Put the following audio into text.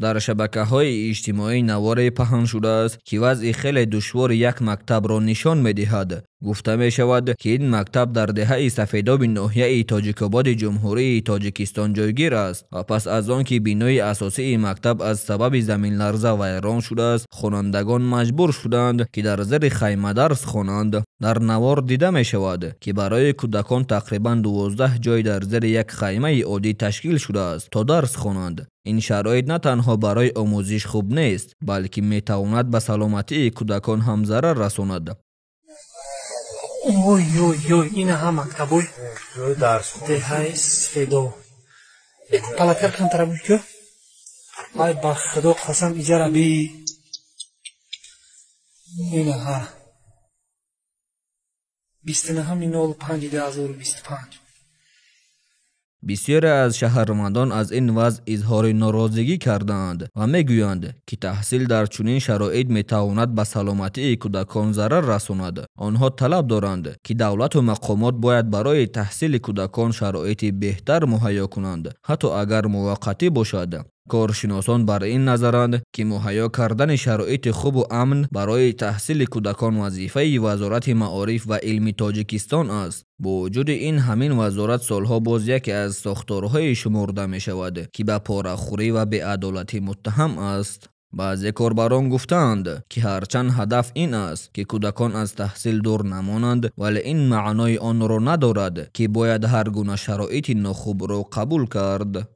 در شبکه‌های اجتماعی نواری پهن شده است که وضع خیلی دشوار یک مکتب را نشان می‌دهد. گفته می شود که این مکتب در دهه سفیداب ناحیه تاجیک‌آباد جمهوری تاجیکستان جایگیر است و پس از آن که بینای اساسی این مکتب از سبب زمین لرزه ویران شده است، خوانندگان مجبور شدند که در زیر خیمه درس خوانند. در نوار دیده می شود که برای کودکان تقریباً 12 جای در زیر یک خیمه عادی تشکیل شده است تا درس خوانند. این شرایط نه تنها برای آموزش خوب نیست، بلکه می تواند به سلامتی کودکان هم ضرر رساند. اوی این هم مکتبوی دهه سفیدو یک پلکر کن طرفی که ای با خدا قسم اجاره بی این ها 29/05/2025. بسیاری از شهروندان از این وضع اظهار ناراضگی کردند و میگویند که تحصیل در چنین شرایط میتواند به سلامتی کودکان ضرر رساند. آنها طلب دارند که دولت و مقامات باید برای تحصیل کودکان شرایط بهتر مهیا کنند، حتی اگر موقتی باشد. کارشناسان بر این نظرند که مهیا کردن شرایط خوب و امن برای تحصیل کودکان وظیفه وزارت معارف و علم تاجیکستان است. با وجود این، همین وزارت سالها باز یکی از ساختارهای شمرده می شود که به پاره‌خوری و بی‌عدالتی متهم است. بعضی کاربران گفتند که هرچند هدف این است که کودکان از تحصیل دور نمانند، ولی این معنای آن را ندارد که باید هر گونه شرایط ناخوب را قبول کرد.